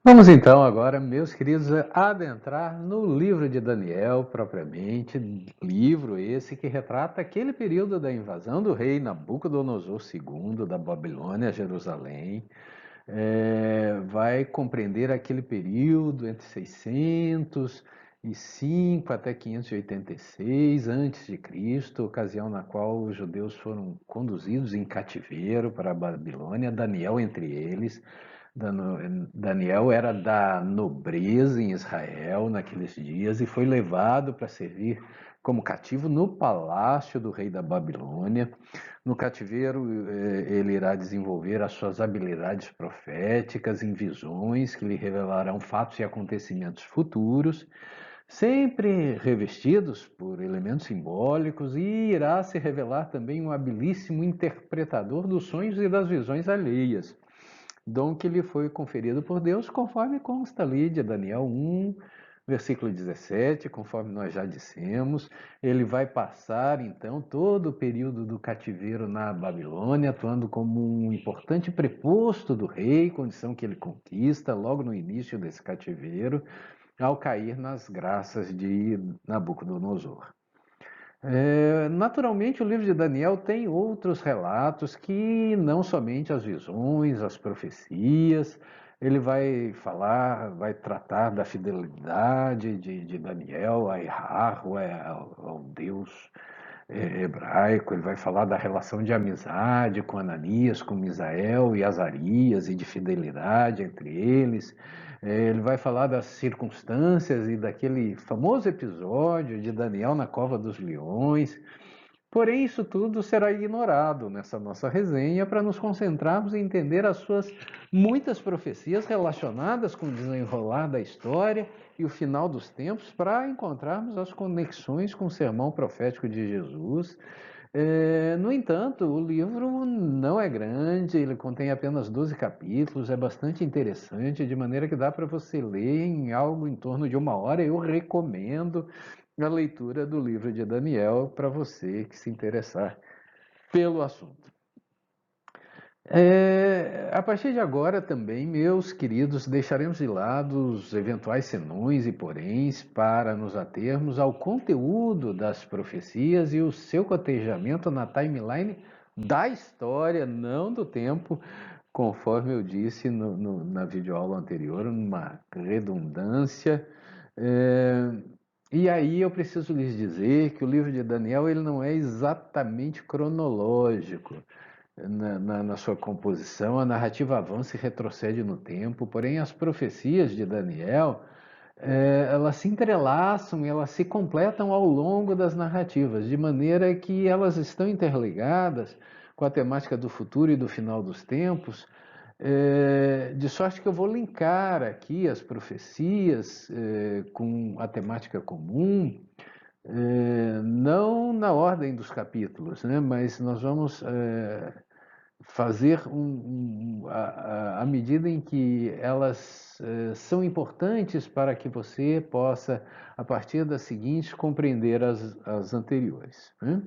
Vamos então agora, meus queridos, adentrar no livro de Daniel propriamente, livro esse que retrata aquele período da invasão do rei Nabucodonosor II da Babilônia a Jerusalém. Vai compreender aquele período entre 605 até 586 a.C., ocasião na qual os judeus foram conduzidos em cativeiro para a Babilônia, Daniel entre eles. Daniel era da nobreza em Israel naqueles dias e foi levado para servir como cativo no palácio do rei da Babilônia. No cativeiro, ele irá desenvolver as suas habilidades proféticas em visões que lhe revelarão fatos e acontecimentos futuros, sempre revestidos por elementos simbólicos, e irá se revelar também um habilíssimo interpretador dos sonhos e das visões alheias, dom que lhe foi conferido por Deus, conforme consta ali de Daniel 1, versículo 17, conforme nós já dissemos. Ele vai passar, então, todo o período do cativeiro na Babilônia, atuando como um importante preposto do rei, condição que ele conquista logo no início desse cativeiro, ao cair nas graças de Nabucodonosor. Naturalmente, o livro de Daniel tem outros relatos que não somente as visões, as profecias. Ele vai falar, vai tratar da fidelidade de Daniel a Yahweh, ao Deus hebraico. Ele vai falar da relação de amizade com Ananias, com Misael e Azarias, e de fidelidade entre eles. Ele vai falar das circunstâncias e daquele famoso episódio de Daniel na cova dos leões. Porém, isso tudo será ignorado nessa nossa resenha para nos concentrarmos em entender as suas muitas profecias relacionadas com o desenrolar da história e o final dos tempos, para encontrarmos as conexões com o sermão profético de Jesus. No entanto, o livro não é grande, ele contém apenas 12 capítulos, é bastante interessante, de maneira que dá para você ler em algo em torno de 1 hora. Eu recomendo a leitura do livro de Daniel para você que se interessar pelo assunto. A partir de agora também, meus queridos, deixaremos de lado os eventuais senões e poréns para nos atermos ao conteúdo das profecias e o seu cotejamento na timeline da história, não do tempo, conforme eu disse na videoaula anterior, uma redundância. E aí eu preciso lhes dizer que o livro de Daniel ele não é exatamente cronológico na sua composição. A narrativa avança e retrocede no tempo, porém as profecias de Daniel, elas se entrelaçam e elas se completam ao longo das narrativas, de maneira que elas estão interligadas com a temática do futuro e do final dos tempos, de sorte que eu vou linkar aqui as profecias com a temática comum, não na ordem dos capítulos, né? Mas nós vamos fazer à medida em que elas são importantes para que você possa, a partir das seguintes, compreender as anteriores, né?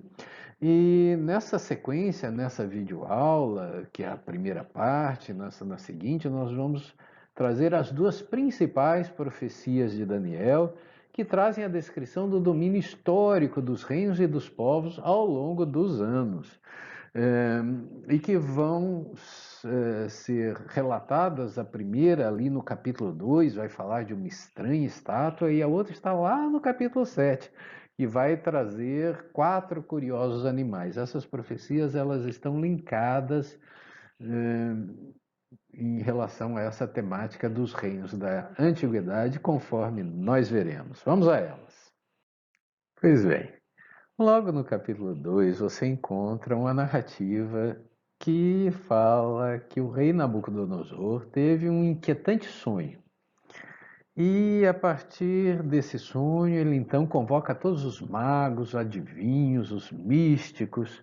E nessa sequência, nessa videoaula, que é a primeira parte, na seguinte, nós vamos trazer as duas principais profecias de Daniel, que trazem a descrição do domínio histórico dos reinos e dos povos ao longo dos anos, e que vão ser relatadas. A primeira, ali no capítulo 2, vai falar de uma estranha estátua, e a outra está lá no capítulo 7, que vai trazer 4 curiosos animais. Essas profecias elas estão linkadas em relação a essa temática dos reinos da antiguidade, conforme nós veremos. Vamos a elas. Pois bem, logo no capítulo 2 você encontra uma narrativa que fala que o rei Nabucodonosor teve um inquietante sonho. E a partir desse sonho, ele então convoca todos os magos, os adivinhos, os místicos,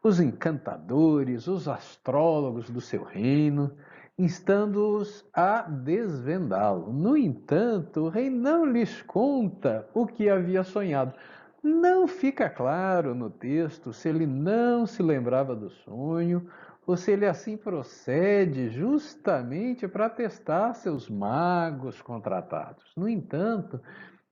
os encantadores, os astrólogos do seu reino, instando-os a desvendá-lo. No entanto, o rei não lhes conta o que havia sonhado. Não fica claro no texto se ele não se lembrava do sonho ou se ele assim procede justamente para testar seus magos contratados. No entanto,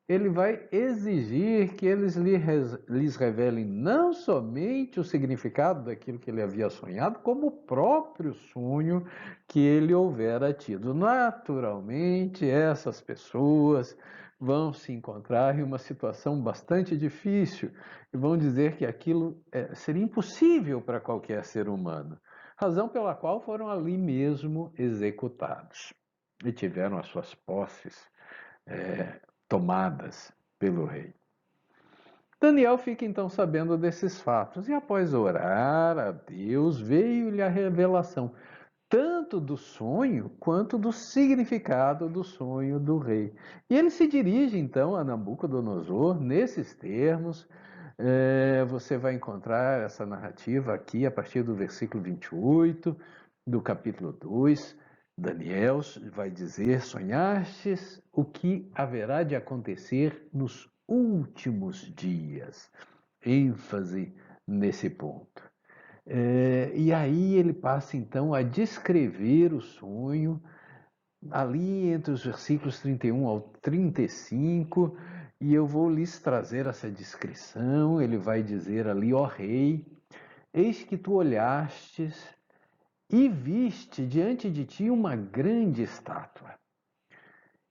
ele vai exigir que eles lhes revelem não somente o significado daquilo que ele havia sonhado, como o próprio sonho que ele houvera tido. Naturalmente, essas pessoas vão se encontrar em uma situação bastante difícil e vão dizer que aquilo seria impossível para qualquer ser humano, razão pela qual foram ali mesmo executados e tiveram as suas posses tomadas pelo rei. Daniel fica então sabendo desses fatos e, após orar a Deus, veio-lhe a revelação tanto do sonho quanto do significado do sonho do rei. E ele se dirige então a Nabucodonosor nesses termos. Você vai encontrar essa narrativa aqui a partir do versículo 28 do capítulo 2. Daniel vai dizer: sonhastes o que haverá de acontecer nos últimos dias. ênfase nesse ponto. E aí ele passa então a descrever o sonho, ali entre os versículos 31 ao 35, e eu vou lhes trazer essa descrição. Ele vai dizer ali: ó rei, eis que tu olhastes e viste diante de ti uma grande estátua.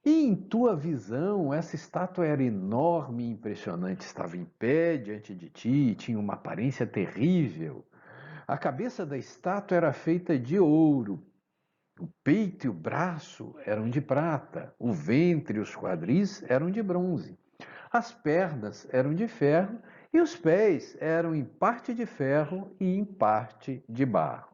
E em tua visão, essa estátua era enorme e impressionante, estava em pé diante de ti e tinha uma aparência terrível. A cabeça da estátua era feita de ouro, o peito e o braço eram de prata, o ventre e os quadris eram de bronze, as pernas eram de ferro e os pés eram em parte de ferro e em parte de barro.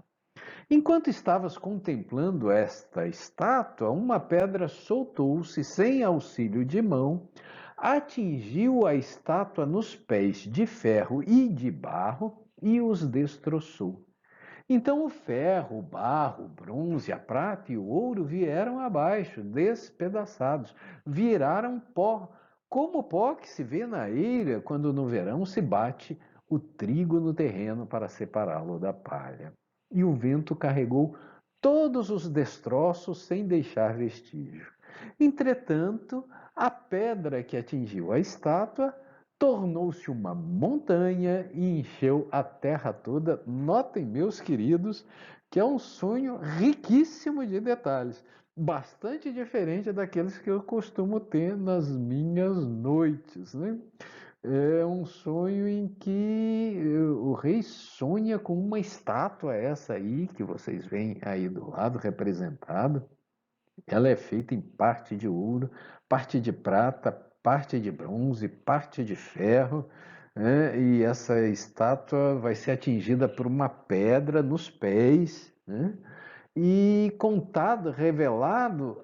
Enquanto estavas contemplando esta estátua, uma pedra soltou-se sem auxílio de mão, atingiu a estátua nos pés de ferro e de barro e os destroçou. Então o ferro, o barro, o bronze, a prata e o ouro vieram abaixo, despedaçados, viraram pó, como o pó que se vê na eira quando no verão se bate o trigo no terreno para separá-lo da palha. E o vento carregou todos os destroços sem deixar vestígio. Entretanto, a pedra que atingiu a estátua tornou-se uma montanha e encheu a terra toda. Notem, meus queridos, que é um sonho riquíssimo de detalhes, bastante diferente daqueles que eu costumo ter nas minhas noites, né? É um sonho em que o rei sonha com uma estátua, essa aí que vocês veem aí do lado representada. Ela é feita em parte de ouro, parte de prata, parte de bronze, parte de ferro, né? E essa estátua vai ser atingida por uma pedra nos pés, né? E contado, revelado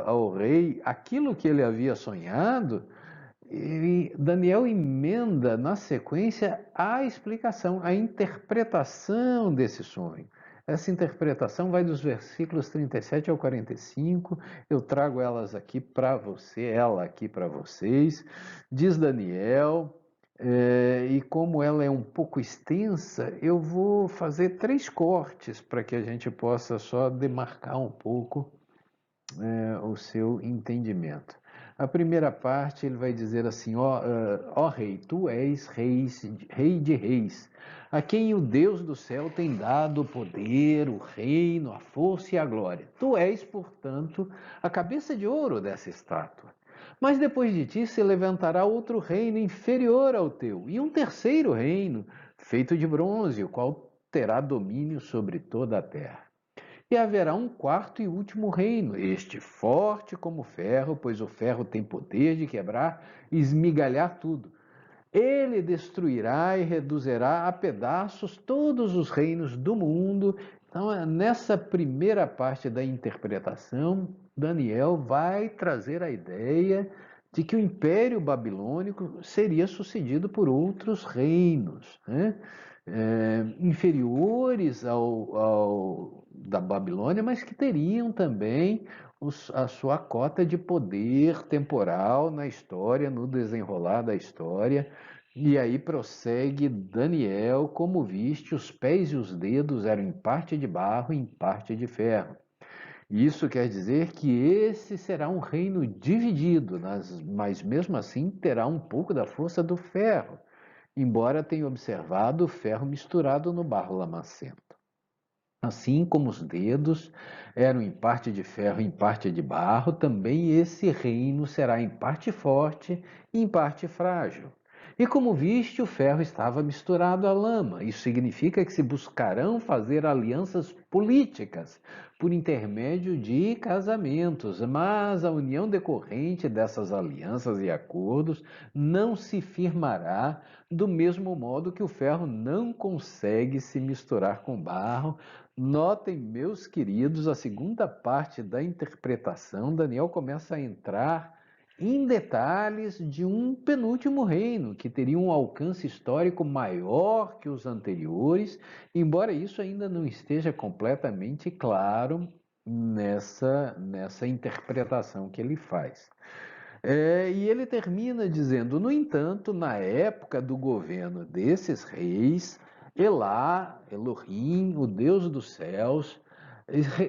ao rei aquilo que ele havia sonhado. E Daniel emenda na sequência a explicação, a interpretação desse sonho. Essa interpretação vai dos versículos 37 ao 45. Eu trago elas aqui para você, ela aqui para vocês. Diz Daniel, e como ela é um pouco extensa, eu vou fazer 3 cortes para que a gente possa só demarcar um pouco o seu entendimento. A primeira parte ele vai dizer assim: ó rei, tu és rei de reis, a quem o Deus do céu tem dado o poder, o reino, a força e a glória. Tu és, portanto, a cabeça de ouro dessa estátua. Mas depois de ti se levantará outro reino inferior ao teu, e um terceiro reino, feito de bronze, o qual terá domínio sobre toda a terra. E haverá um quarto e último reino, este forte como ferro, pois o ferro tem poder de quebrar e esmigalhar tudo. Ele destruirá e reduzirá a pedaços todos os reinos do mundo. Então, nessa primeira parte da interpretação, Daniel vai trazer a ideia de que o Império Babilônico seria sucedido por outros reinos, né? Inferiores ao da Babilônia, mas que teriam também a sua cota de poder temporal na história, no desenrolar da história, E aí prossegue Daniel: como viste, os pés e os dedos eram em parte de barro e em parte de ferro. Isso quer dizer que esse será um reino dividido, mas mesmo assim terá um pouco da força do ferro, embora tenha observado o ferro misturado no barro lamacento. Assim como os dedos eram em parte de ferro e em parte de barro, também esse reino será em parte forte e em parte frágil. E como viste, o ferro estava misturado à lama. Isso significa que se buscarão fazer alianças políticas por intermédio de casamentos, mas a união decorrente dessas alianças e acordos não se firmará do mesmo modo que o ferro não consegue se misturar com barro. Notem, meus queridos, a segunda parte da interpretação. Daniel começa a entrar em detalhes de um penúltimo reino, que teria um alcance histórico maior que os anteriores, embora isso ainda não esteja completamente claro nessa interpretação que ele faz. E ele termina dizendo: no entanto, na época do governo desses reis, Elá, Elohim, o Deus dos céus,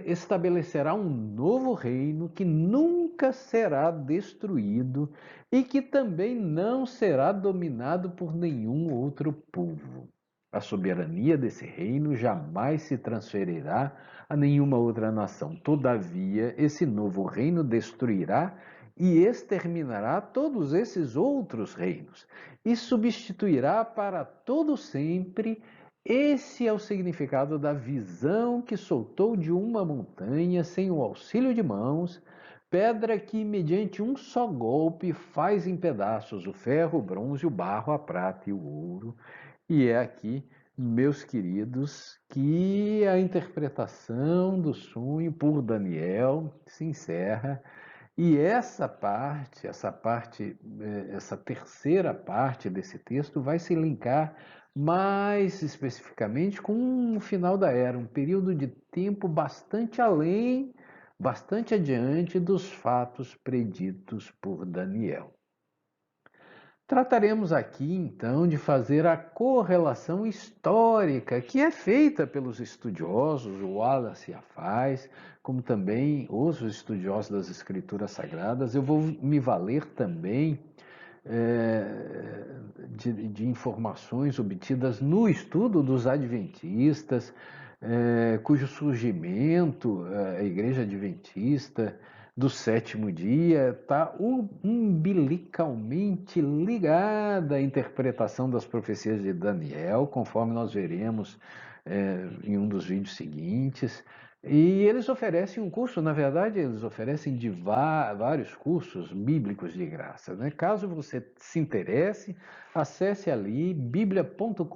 estabelecerá um novo reino que nunca será destruído e que também não será dominado por nenhum outro povo. A soberania desse reino jamais se transferirá a nenhuma outra nação. Todavia, esse novo reino destruirá e exterminará todos esses outros reinos e substituirá para todo sempre. Esse é o significado da visão que soltou de uma montanha sem o auxílio de mãos, pedra que, mediante um só golpe, faz em pedaços o ferro, o bronze, o barro, a prata e o ouro. E é aqui, meus queridos, que a interpretação do sonho por Daniel se encerra. E essa terceira parte desse texto vai se linkar mais especificamente com o final da era, um período de tempo bastante além, bastante adiante dos fatos preditos por Daniel. Trataremos aqui, então, de fazer a correlação histórica que é feita pelos estudiosos, o Wallace a faz, como também os estudiosos das Escrituras Sagradas. Eu vou me valer também de informações obtidas no estudo dos adventistas, cujo surgimento, a Igreja Adventista do sétimo dia está umbilicalmente ligada à interpretação das profecias de Daniel, conforme nós veremos em um dos vídeos seguintes. E eles oferecem um curso, na verdade, eles oferecem vários cursos bíblicos de graça, né? Caso você se interesse, acesse ali biblia.com.br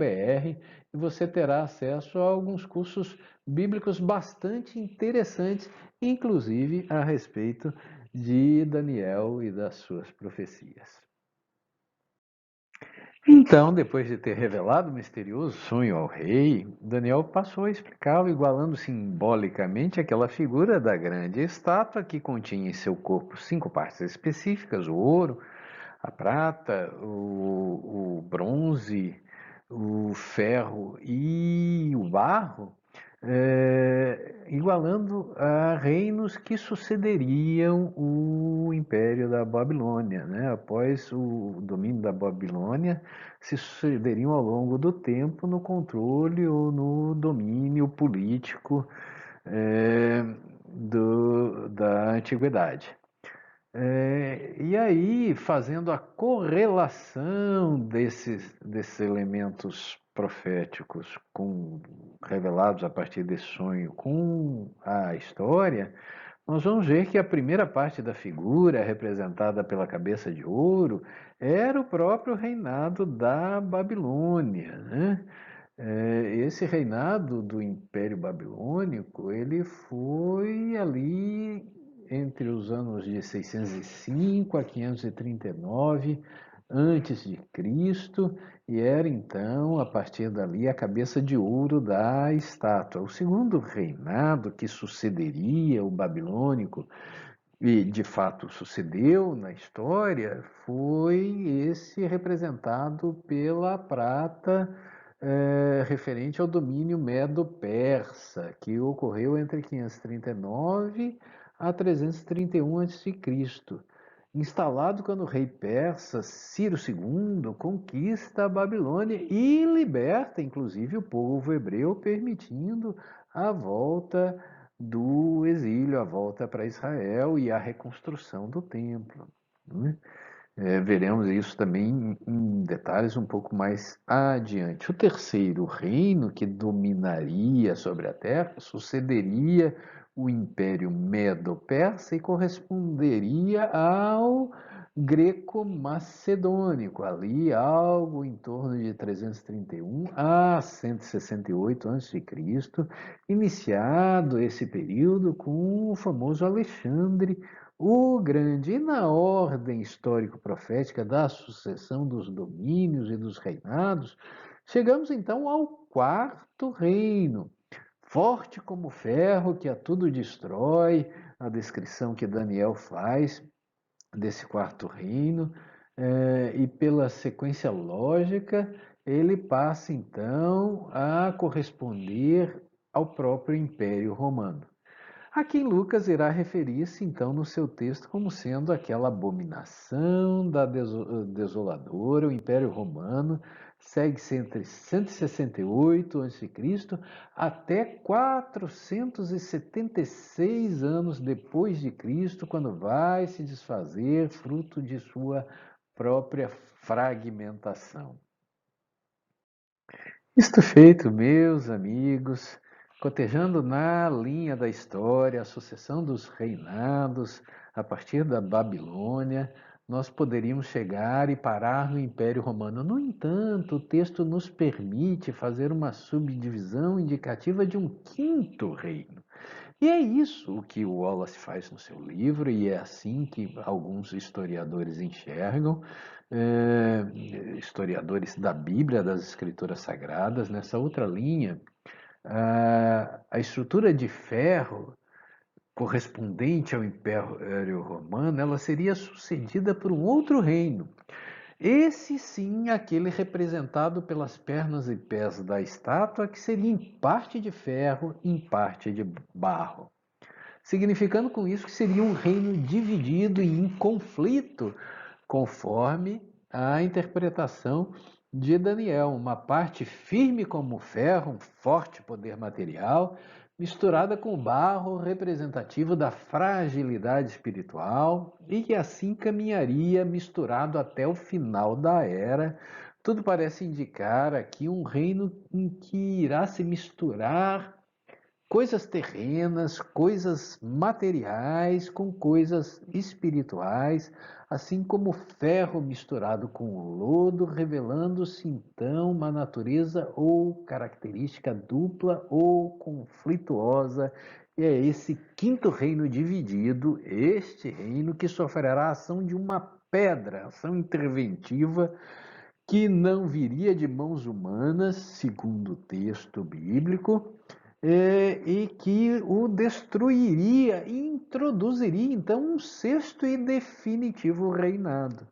e você terá acesso a alguns cursos bíblicos bastante interessantes, inclusive a respeito de Daniel e das suas profecias. Então, depois de ter revelado o misterioso sonho ao rei, Daniel passou a explicá-lo, igualando simbolicamente aquela figura da grande estátua que continha em seu corpo 5 partes específicas: o ouro, a prata, o bronze, o ferro e o barro, igualando a reinos que sucederiam o Império da Babilônia, né? Após o domínio da Babilônia, se sucederiam ao longo do tempo no controle ou no domínio político da antiguidade. E aí, fazendo a correlação desses elementos proféticos revelados a partir desse sonho com a história, nós vamos ver que a primeira parte da figura, representada pela cabeça de ouro, era o próprio reinado da Babilônia, né? Esse reinado do Império Babilônico, ele foi ali entre os anos de 605 a 539 antes de Cristo, e era então, a partir dali, a cabeça de ouro da estátua. O segundo reinado que sucederia o babilônico e de fato sucedeu na história, foi esse representado pela prata referente ao domínio medo-persa, que ocorreu entre 539 a 331 a.C., instalado quando o rei persa Ciro II conquista a Babilônia e liberta, inclusive, o povo hebreu, permitindo a volta do exílio, a volta para Israel e a reconstrução do templo. Né? Veremos isso também em detalhes um pouco mais adiante. O terceiro reino que dominaria sobre a terra sucederia o Império Medo-Persa e corresponderia ao greco-macedônico, ali algo em torno de 331 a 168 a.C., iniciado esse período com o famoso Alexandre o Grande. E na ordem histórico-profética da sucessão dos domínios e dos reinados, chegamos então ao quarto reino, forte como ferro que a tudo destrói, a descrição que Daniel faz desse quarto reino, e pela sequência lógica, ele passa então a corresponder ao próprio Império Romano. Aqui em Lucas irá referir-se então no seu texto como sendo aquela abominação da desoladora, o Império Romano, segue-se entre 168 a.C. até 476 anos depois de Cristo, quando vai se desfazer fruto de sua própria fragmentação. Isto feito, meus amigos, cotejando na linha da história, a sucessão dos reinados a partir da Babilônia, nós poderíamos chegar e parar no Império Romano. No entanto, o texto nos permite fazer uma subdivisão indicativa de um quinto reino. E é isso o que o Wallace faz no seu livro, e é assim que alguns historiadores enxergam, historiadores da Bíblia, das Escrituras Sagradas. Nessa outra linha, a estrutura de ferro correspondente ao Império Romano, ela seria sucedida por um outro reino. Esse sim, aquele representado pelas pernas e pés da estátua, que seria em parte de ferro, em parte de barro, significando com isso que seria um reino dividido e em conflito, conforme a interpretação de Daniel, uma parte firme como ferro, um forte poder material, misturada com o barro representativo da fragilidade espiritual, e que assim caminharia misturado até o final da era. Tudo parece indicar aqui um reino em que irá se misturar coisas terrenas, coisas materiais com coisas espirituais, assim como ferro misturado com lodo, revelando-se então uma natureza ou característica dupla ou conflituosa. E é esse quinto reino dividido, este reino que sofrerá a ação de uma pedra, ação interventiva, que não viria de mãos humanas, segundo o texto bíblico, e que o destruiria e introduziria então um sexto e definitivo reinado.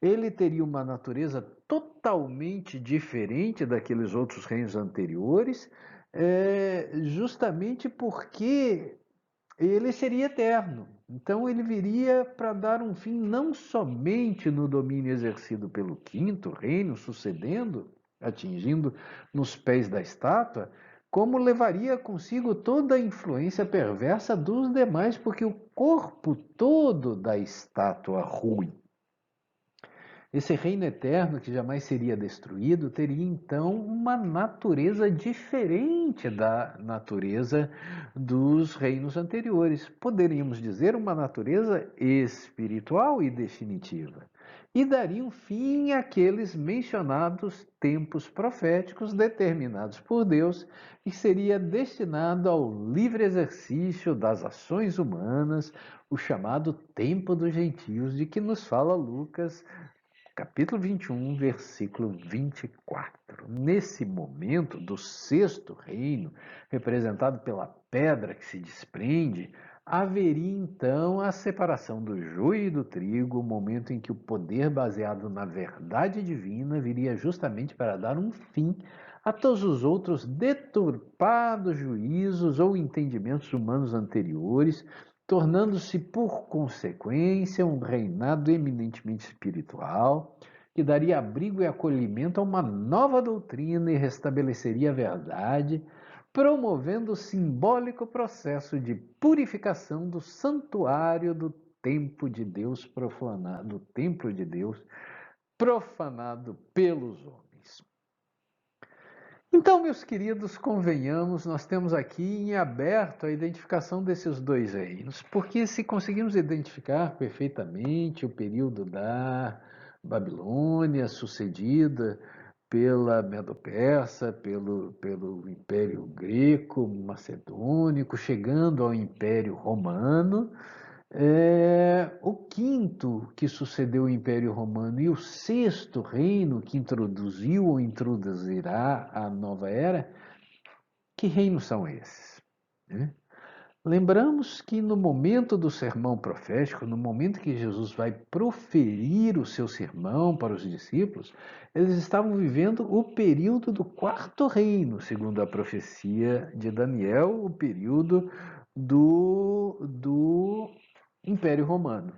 Ele teria uma natureza totalmente diferente daqueles outros reinos anteriores, justamente porque ele seria eterno. Então ele viria para dar um fim não somente no domínio exercido pelo quinto reino, sucedendo, atingindo nos pés da estátua, como levaria consigo toda a influência perversa dos demais, porque o corpo todo da estátua rui. Esse reino eterno, que jamais seria destruído, teria então uma natureza diferente da natureza dos reinos anteriores. Poderíamos dizer uma natureza espiritual e definitiva. E daria um fim àqueles mencionados tempos proféticos determinados por Deus, e seria destinado ao livre exercício das ações humanas, o chamado tempo dos gentios, de que nos fala Lucas capítulo 21, versículo 24. Nesse momento do sexto reino, representado pela pedra que se desprende, haveria então a separação do joio e do trigo, o momento em que o poder baseado na verdade divina viria justamente para dar um fim a todos os outros deturpados juízos ou entendimentos humanos anteriores, tornando-se, por consequência, um reinado eminentemente espiritual, que daria abrigo e acolhimento a uma nova doutrina e restabeleceria a verdade, promovendo o simbólico processo de purificação do santuário do templo de Deus profanado pelos homens. Então, meus queridos, convenhamos, nós temos aqui em aberto a identificação desses dois reinos, porque se conseguimos identificar perfeitamente o período da Babilônia, sucedida pela Medo-Persa, pelo Império Greco-Macedônico, chegando ao Império Romano, o quinto que sucedeu o Império Romano e o sexto reino que introduziu ou introduzirá a nova era, que reinos são esses? Lembramos que no momento do sermão profético, no momento que Jesus vai proferir o seu sermão para os discípulos, eles estavam vivendo o período do quarto reino, segundo a profecia de Daniel, o período do Império Romano,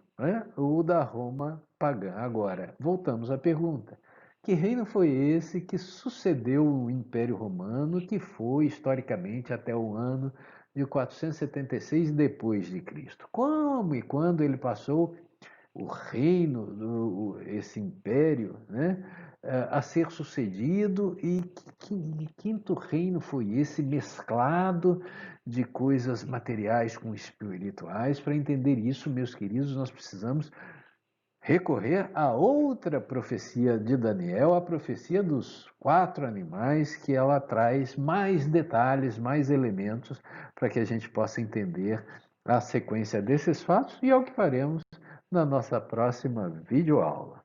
ou da Roma pagã. Agora, voltamos à pergunta. Que reino foi esse que sucedeu o Império Romano, que foi historicamente até o ano de 476 depois de Cristo? Como e quando ele passou o reino, esse império, a ser sucedido, e que quinto reino foi esse mesclado de coisas materiais com espirituais? Para entender isso, meus queridos, nós precisamos recorrer a outra profecia de Daniel, a profecia dos 4 animais, que ela traz mais detalhes, mais elementos para que a gente possa entender a sequência desses fatos, e é o que faremos na nossa próxima videoaula.